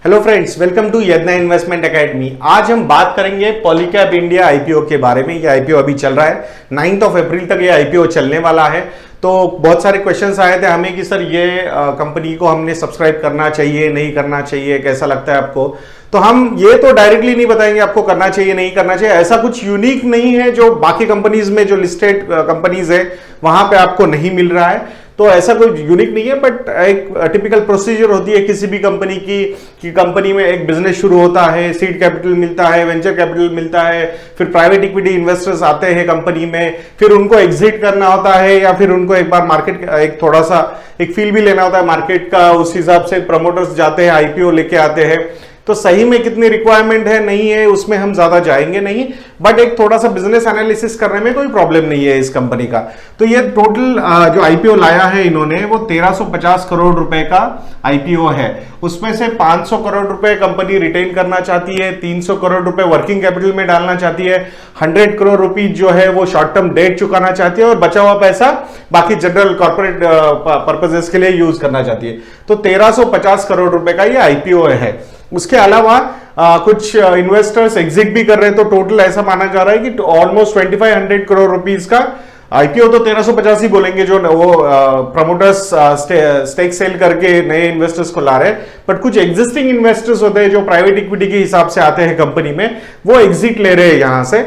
Hello friends, welcome to यदना investment academy. आज हम बात करेंगे पॉलीकैब इंडिया आईपीओ के बारे में। ये आईपीओ अभी चल रहा है, 9 अप्रैल तक ये आईपीओ चलने वाला है। तो बहुत सारे क्वेश्चंस आए थे हमें कि सर ये कंपनी को हमने सब्सक्राइब करना चाहिए, नहीं करना चाहिए, कैसा लगता है आपको। तो हम ये तो डायरेक्टली नहीं बताएंगे आपको करना चाहिए नहीं करना चाहिए। ऐसा कुछ यूनिक नहीं है जो बाकी कंपनीज में, जो लिस्टेड कंपनीज है वहां पे आपको नहीं मिल रहा है। तो ऐसा कोई यूनिक नहीं है, बट एक टिपिकल प्रोसीजर होती है किसी भी कंपनी की कि कंपनी में एक बिजनेस शुरू होता है, सीड कैपिटल मिलता है, वेंचर कैपिटल मिलता है, फिर प्राइवेट इक्विटी इन्वेस्टर्स आते हैं कंपनी में, फिर उनको एग्जिट करना होता है या फिर उनको एक बार मार्केट एक थोड़ा सा एक फील भी लेना होता है मार्केट का। उस हिसाब से प्रमोटर्स जाते हैं, आईपीओ लेके आते हैं। तो सही में कितनी रिक्वायरमेंट है नहीं है उसमें हम ज्यादा जाएंगे नहीं, बट एक थोड़ा सा बिजनेस एनालिसिस करने में कोई प्रॉब्लम नहीं है इस कंपनी का। तो ये टोटल जो आईपीओ लाया है इन्होंने वो 1350 करोड़ रुपए का आईपीओ है। उसमें से 500 करोड़ रुपए कंपनी रिटेन करना चाहती है, 300 करोड़ रुपए वर्किंग कैपिटल में डालना चाहती है, 100 करोड़ रुपीज जो है वो शॉर्ट टर्म डेट चुकाना चाहती है और बचा हुआ पैसा बाकी जनरल कॉर्पोरेट पर्पजेस के लिए यूज करना चाहती है। तो 1350 करोड़ रुपए का ये आईपीओ है। उसके अलावा कुछ इन्वेस्टर्स एग्जिट भी कर रहे हैं। तो टोटल ऐसा माना जा रहा है कि ऑलमोस्ट 2500 करोड़ रुपीस का आईपीओ, तो 1350 ही बोलेंगे जो वो प्रमोटर्स स्टेक सेल करके नए इन्वेस्टर्स को ला रहे हैं। बट कुछ एग्जिस्टिंग इन्वेस्टर्स होते हैं जो प्राइवेट इक्विटी के हिसाब से आते हैं कंपनी में, वो एग्जिट ले रहे हैं यहां से।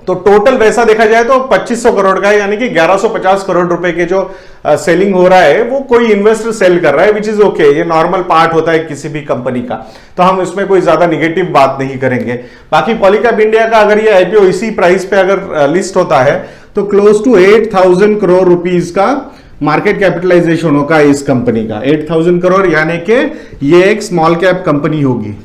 तो टोटल वैसा देखा जाए तो 2500 करोड़ का है, यानी कि 1150 करोड़ रुपए के जो सेलिंग हो रहा है वो कोई इन्वेस्टर सेल कर रहा है, विच इज ओके। ये नॉर्मल पार्ट होता है किसी भी कंपनी का, तो हम इसमें कोई ज्यादा निगेटिव बात नहीं करेंगे। बाकी पॉलीकैब इंडिया का अगर ये आईपीओ इसी प्राइस पे अगर लिस्ट होता है तो क्लोज टू 8000 करोड़ रुपीज का मार्केट कैपिटलाइजेशन होगा इस कंपनी का। 8000 करोड़ यानी कि ये एक स्मॉल कैप कंपनी होगी।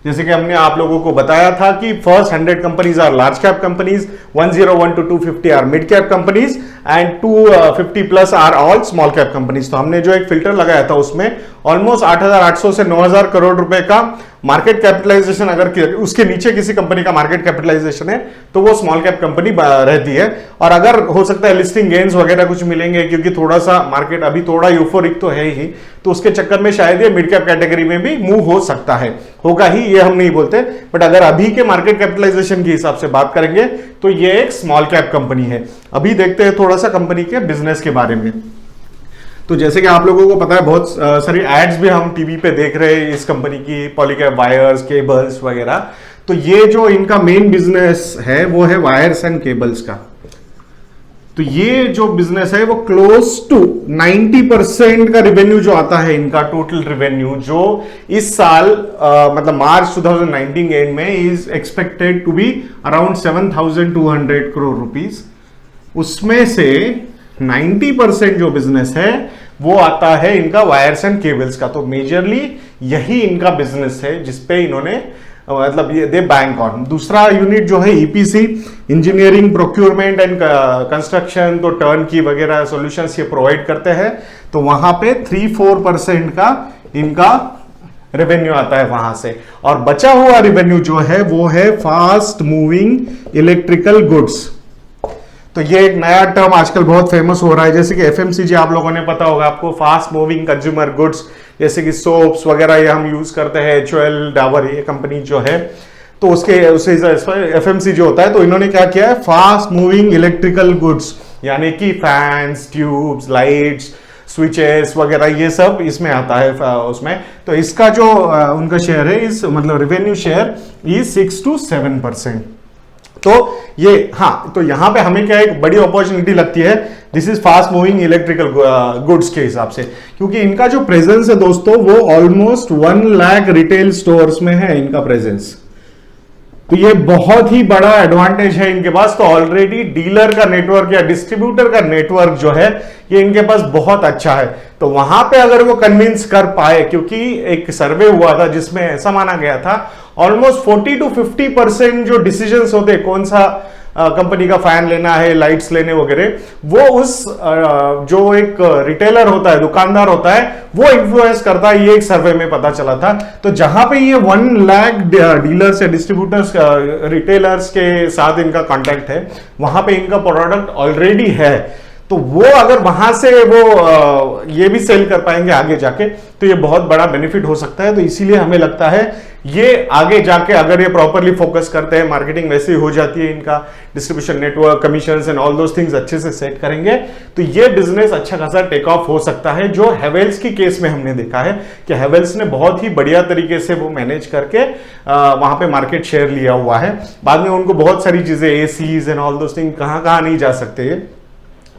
जैसे कि हमने आप लोगों को बताया था कि first 100 companies are large cap companies, 101 to 250 are mid cap companies and 250 plus are all small cap companies. तो हमने जो एक फिल्टर लगाया था उसमें ऑलमोस्ट 8800 से 9000 करोड़ रुपए का मार्केट कैपिटलाइजेशन, अगर उसके नीचे किसी कंपनी का मार्केट कैपिटलाइजेशन है तो वो स्मॉल कैप कंपनी रहती है। और अगर हो सकता है लिस्टिंग गेन्स वगैरह कुछ मिलेंगे, क्योंकि थोड़ा सा मार्केट अभी थोड़ा यूफोरिक तो है ही, तो उसके चक्कर में शायद ये मिड कैप कैटेगरी में भी मूव हो सकता है, होगा ही, ये हम नहीं बोलते। बट अगर अभी के मार्केट कैपिटलाइजेशन के हिसाब से बात करेंगे तो ये एक स्मॉल कैप कंपनी है। अभी देखते हैं थोड़ा सा कंपनी के बिजनेस के बारे में। तो जैसे कि आप लोगों को पता है बहुत सारी एड्स भी हम टीवी पे देख रहे हैं इस कंपनी की, पॉलीकैब वायर्स, केबल्स वगैरह। तो ये जो इनका मेन बिजनेस है वो है वायर्स एंड केबल्स का। तो ये जो बिजनेस है वो क्लोज टू 90% का रिवेन्यू जो आता है इनका, टोटल रिवेन्यू जो इस साल मतलब मार्च 2019 एंड में is expected to be around 7200 crore rupees. उसमें से 90% जो बिजनेस है वो आता है इनका वायर्स एंड केबल्स का। तो मेजरली यही इनका बिजनेस है जिसपे इन्होंने मतलब ये दे बैंक ऑन। दूसरा यूनिट जो है EPC, engineering, procurement and construction, तो टर्न की वगैरह सॉल्यूशंस ये प्रोवाइड करते हैं। तो वहां पे 3-4% का इनका रेवेन्यू आता है वहां से। और बचा हुआ रेवेन्यू जो है वो है फास्ट मूविंग इलेक्ट्रिकल गुड्स। तो ये एक नया टर्म आजकल बहुत फेमस हो रहा है, जैसे कि एफएमसीजी आप लोगों ने पता होगा आपको, फास्ट मूविंग कंज्यूमर गुड्स, जैसे कि सोप्स वगैरह ये हम यूज करते हैं, एचओएल, डाबर, ये कंपनी जो है। तो उसके एफएमसीजी होता है। तो इन्होंने क्या किया है, फास्ट मूविंग इलेक्ट्रिकल गुड्स यानी कि फैंस, ट्यूब्स, लाइट्स, स्विचेस वगैरह ये सब इसमें आता है उसमें। तो इसका जो उनका शेयर है इस मतलब रेवेन्यू शेयर इज 6 to 7%। तो ये हाँ, तो यहां पे हमें क्या एक बड़ी अपॉर्चुनिटी लगती है, this is fast moving electrical goods के हिसाब से, क्योंकि इनका जो प्रेजेंस है दोस्तों वो ऑलमोस्ट 1 लाख रिटेल स्टोर्स में है इनका प्रेजेंस। तो ये बहुत ही बड़ा एडवांटेज है इनके पास। तो ऑलरेडी डीलर का नेटवर्क या डिस्ट्रीब्यूटर का नेटवर्क जो है ये इनके पास बहुत अच्छा है। तो वहां पे अगर वो कन्विंस कर पाए, क्योंकि एक सर्वे हुआ था जिसमें ऐसा माना गया था ऑलमोस्ट 40 to 50% जो डिसीजंस होते हैं कौन सा कंपनी का फैन लेना है, लाइट्स लेने वगैरह, वो उस जो एक रिटेलर होता है, दुकानदार होता है, वो इन्फ्लुएंस करता है। ये एक सर्वे में पता चला था। तो जहां पे ये 1 लाख डीलर्स या डिस्ट्रीब्यूटर्स, रिटेलर्स के साथ इनका कॉन्टैक्ट है, वहां पे इनका प्रोडक्ट ऑलरेडी है। तो वो अगर वहां से वो ये भी सेल कर पाएंगे आगे जाके, तो ये बहुत बड़ा बेनिफिट हो सकता है। तो इसीलिए हमें लगता है ये आगे जाके अगर ये प्रॉपरली फोकस करते हैं, मार्केटिंग वैसे ही हो जाती है, इनका distribution network, commissions and all those things अच्छे से सेट करेंगे, तो ये बिजनेस अच्छा खासा टेक ऑफ हो सकता है। जो हेवेल्स की केस में हमने देखा है कि हेवेल्स ने बहुत ही बढ़िया तरीके से वो मैनेज करके वहां पे मार्केट शेयर लिया हुआ है। बाद में उनको बहुत सारी चीजें, ACs and all those thing, कहां नहीं जा सकते,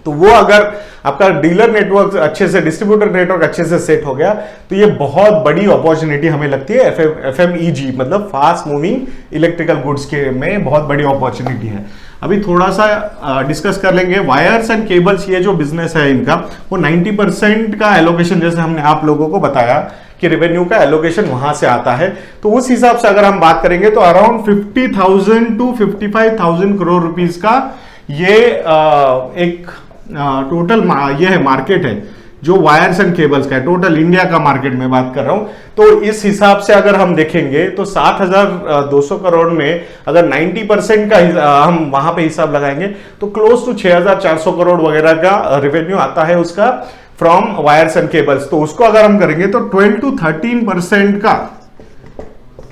तो वो अगर आपका डीलर नेटवर्क अच्छे से, डिस्ट्रीब्यूटर नेटवर्क अच्छे से सेट हो गया, तो ये बहुत बड़ी अपॉर्चुनिटी हमें लगती है एफएमईजी, मतलब फास्ट मूविंग इलेक्ट्रिकल गुड्स के में बहुत बड़ी अपॉर्चुनिटी है। अभी थोड़ा सा डिस्कस कर लेंगे वायर्स एंड केबल्स। ये जो बिजनेस है इनका, वो 90% का एलोकेशन, जैसे हमने आप लोगों को बताया कि रेवेन्यू का एलोकेशन वहां से आता है, तो उस हिसाब से अगर हम बात करेंगे तो अराउंड 50,000 टू 55,000 करोड़ रुपीस का ये एक टोटल ये है मार्केट है जो वायर्स एंड केबल्स का है। टोटल इंडिया का मार्केट में बात कर रहा हूं, तो इस हिसाब से अगर हम देखेंगे तो 60,200 करोड़ में अगर 90% का हम वहां पे हिसाब लगाएंगे तो क्लोज टू 6,400 करोड़ वगैरह का रेवेन्यू आता है उसका फ्रॉम वायर्स एंड केबल्स। तो उसको अगर हम करेंगे तो 12 to 13% का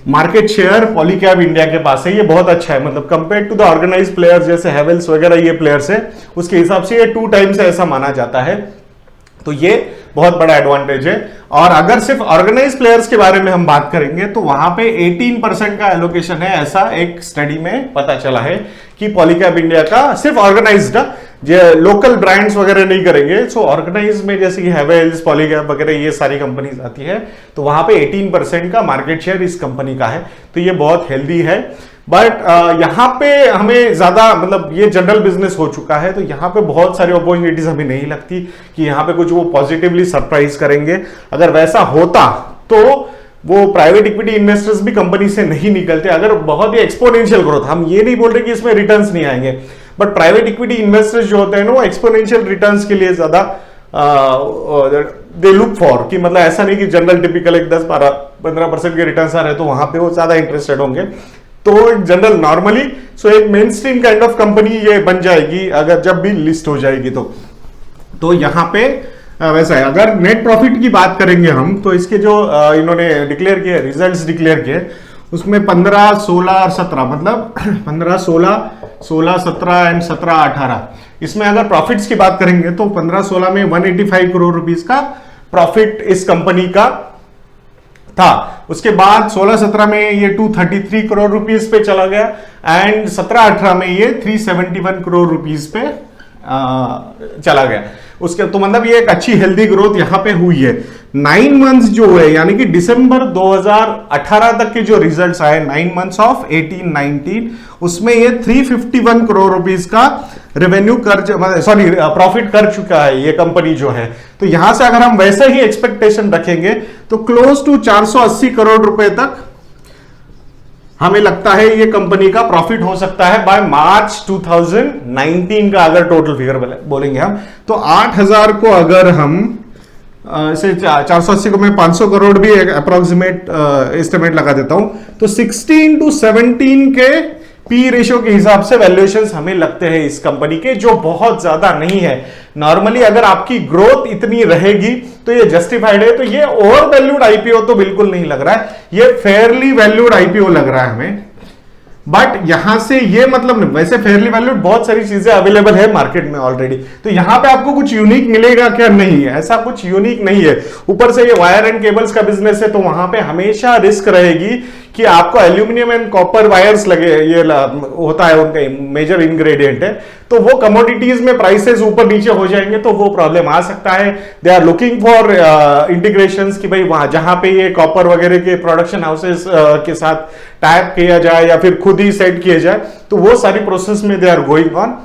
मार्केट शेयर पॉलीकैब इंडिया के पास है। ये बहुत अच्छा है, मतलब compare to the organise players जैसे हेवेल्स वगैरह ये प्लेयर्स है, उसके हिसाब से ये 2 टाइम्स ऐसा माना जाता है। तो ये बहुत बड़ा एडवांटेज है। और अगर सिर्फ ऑर्गेनाइज प्लेयर्स के बारे में हम बात करेंगे तो वहां पे 18% का एलोकेशन है, ऐसा एक स्टडी में पता चला है कि पॉलीकैब इंडिया का सिर्फ ऑर्गेनाइज्ड, लोकल ब्रांड्स वगैरह नहीं करेंगे। सो ऑर्गेनाइज में जैसे कि हेवेल्स, पॉलीकैब वगैरह ये सारी कंपनीज आती है, तो वहां पे 18% का मार्केट शेयर इस कंपनी का है। तो ये बहुत हेल्दी है। बट यहां पे हमें ज्यादा, मतलब ये जनरल बिजनेस हो चुका है, तो यहां पे बहुत सारी अपॉर्चुनिटीज हमें नहीं लगती कि यहां पे कुछ वो पॉजिटिवली सरप्राइज करेंगे। अगर वैसा होता तो वो प्राइवेट इक्विटी इन्वेस्टर्स भी कंपनी से नहीं निकलते। अगर बहुत ही एक्सपोनेंशियल ग्रोथ, हम ये नहीं बोल रहे कि इसमें रिटर्न्स नहीं आएंगे, बट प्राइवेट इक्विटी इन्वेस्टर्स जो होते हैं ना, वो एक्सपोनेंशियल रिटर्न्स के लिए ज्यादा दे लुक फॉर, कि मतलब ऐसा नहीं कि जनरल टिपिकल एक 10-15% के रिटर्न्स आ रहे हैं तो वहां पे वो ज्यादा इंटरेस्टेड होंगे। तो जनरल नॉर्मली सो एक main stream kind of company ये बन जाएगी अगर जब भी लिस्ट हो जाएगी तो यहां पे वैसा है। अगर नेट प्रॉफिट की बात करेंगे हम, तो इसके जो इन्होंने डिक्लेयर किए, रिजल्ट्स डिक्लेयर किए, उसमें 15, 16 और 17, मतलब 15, 16, 17 एंड 17, 18, इसमें अगर प्रॉफिट्स की बात करेंगे तो 15, 16 में 185 करोड़ रुपीस का प्रॉफिट इस कंपनी का था। उसके बाद 16, 17 में ये 233 करोड़ रुपीस पे चला गया एंड 17, 18 में ये 371 करोड़ रुपीस पे चला गया। उसके तो मतलब ये एक अच्छी हेल्दी ग्रोथ यहां पे हुई है। 9 मंथ्स जो है, यानी कि दिसंबर 2018 तक के जो रिजल्ट्स आए, 9 मंथ्स ऑफ 18-19, उसमें ये 351 करोड़ रुपीस का रेवेन्यू प्रॉफिट कर चुका है ये कंपनी जो है। तो यहां से अगर हम वैसे ही एक्सपेक्टेशन रखेंगे तो क्लोज टू 480 करोड़ रुपए तक हमें लगता है ये कंपनी का प्रॉफिट हो सकता है बाय मार्च 2019 का। अगर टोटल फिगर बोलेंगे हम तो 8,000 को अगर हम से 480 को मैं 500 करोड़ भी अप्रोक्सीमेट एस्टिमेट लगा देता हूं, तो 16 to 17 के पी रेशियो के हिसाब से वैल्यूएशंस हमें लगते हैं इस कंपनी के, जो बहुत ज्यादा नहीं है। नॉर्मली अगर आपकी ग्रोथ इतनी रहेगी तो ये जस्टिफाइड है। तो ये ओवर वैल्यूड आईपीओ तो बिल्कुल नहीं लग रहा है, ये फेयरली वैल्यूड आईपीओ लग रहा है हमें। बट यहां से ये मतलब वैसे फेयरली वैल्यूड बहुत सारी चीजें अवेलेबल है मार्केट में ऑलरेडी, तो यहां पे आपको कुछ यूनिक मिलेगा क्या? नहीं है, ऐसा कुछ यूनिक नहीं है। ऊपर से ये वायर एंड केबल्स का बिजनेस है, तो वहां पे हमेशा रिस्क रहेगी कि आपको एल्यूमिनियम एंड कॉपर वायर्स लगे, ये होता है उनका मेजर इंग्रेडिएंट है, तो वो कमोडिटीज में प्राइसेस ऊपर नीचे हो जाएंगे तो वो प्रॉब्लम आ सकता है। They are looking for integrations कि भाई वहां जहां पे ये कॉपर वगैरह के प्रोडक्शन हाउसेस के साथ टाइप किया जाए या फिर खुद ही सेट किया जाए, तो वो सारी प्रोसेस में दे आर गोइंग ऑन।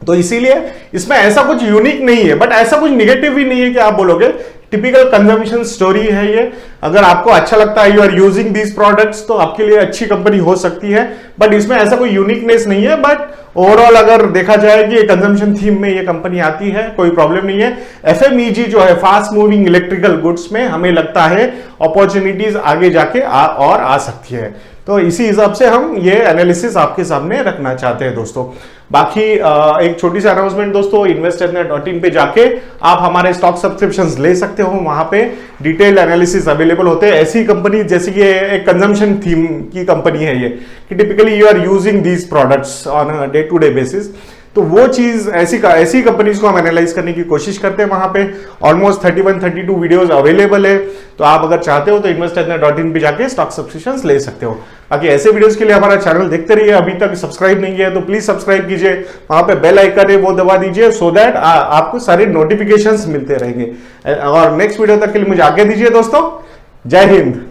तो इसीलिए इसमें ऐसा कुछ यूनिक नहीं है, बट ऐसा कुछ निगेटिव भी नहीं है कि आप बोलोगे टिपिकल कंजम्पशन स्टोरी है ये। अगर आपको अच्छा लगता है, you are using these products, तो आपके लिए अच्छी कंपनी हो सकती है, बट इसमें ऐसा कोई यूनिकनेस नहीं है। बट ओवरऑल अगर देखा जाए कि कंजम्पशन थीम में ये कंपनी आती है, कोई प्रॉब्लम नहीं है। एफएमईजी जो है, फास्ट मूविंग इलेक्ट्रिकल गुड्स में हमें लगता है अपॉर्चुनिटीज आगे जाके और आ सकती है। तो इसी हिसाब से हम ये एनालिसिस आपके सामने रखना चाहते हैं दोस्तों। बाकी एक छोटी सी अनाउंसमेंट दोस्तों, investornet.in पे जाके आप हमारे स्टॉक सब्सक्रिप्शंस ले सकते हो। वहां पे डिटेल्ड एनालिसिस अवेलेबल होते हैं। ऐसी कंपनी जैसे कि एक कंजम्पशन थीम की कंपनी है ये, कि typically you are using these products on a day to day basis, तो वो चीज ऐसी कंपनीज को हम एनालाइज करने की कोशिश करते हैं। वहां पे ऑलमोस्ट 31-32 वीडियोस अवेलेबल है, तो आप अगर चाहते हो तो investornet.in पे जाके स्टॉक सब्सक्रिप्शंस ले सकते हो। बाकी ऐसे वीडियोस के लिए हमारा चैनल देखते रहिए। अभी तक सब्सक्राइब नहीं किया है तो प्लीज सब्सक्राइब कीजिए, वहां पे बेल आइकन है वो दबा दीजिए, सो दैट आपको सारे नोटिफिकेशंस मिलते रहेंगे। और नेक्स्ट वीडियो तक के लिए मुझे आज्ञा दीजिए दोस्तों। जय हिंद।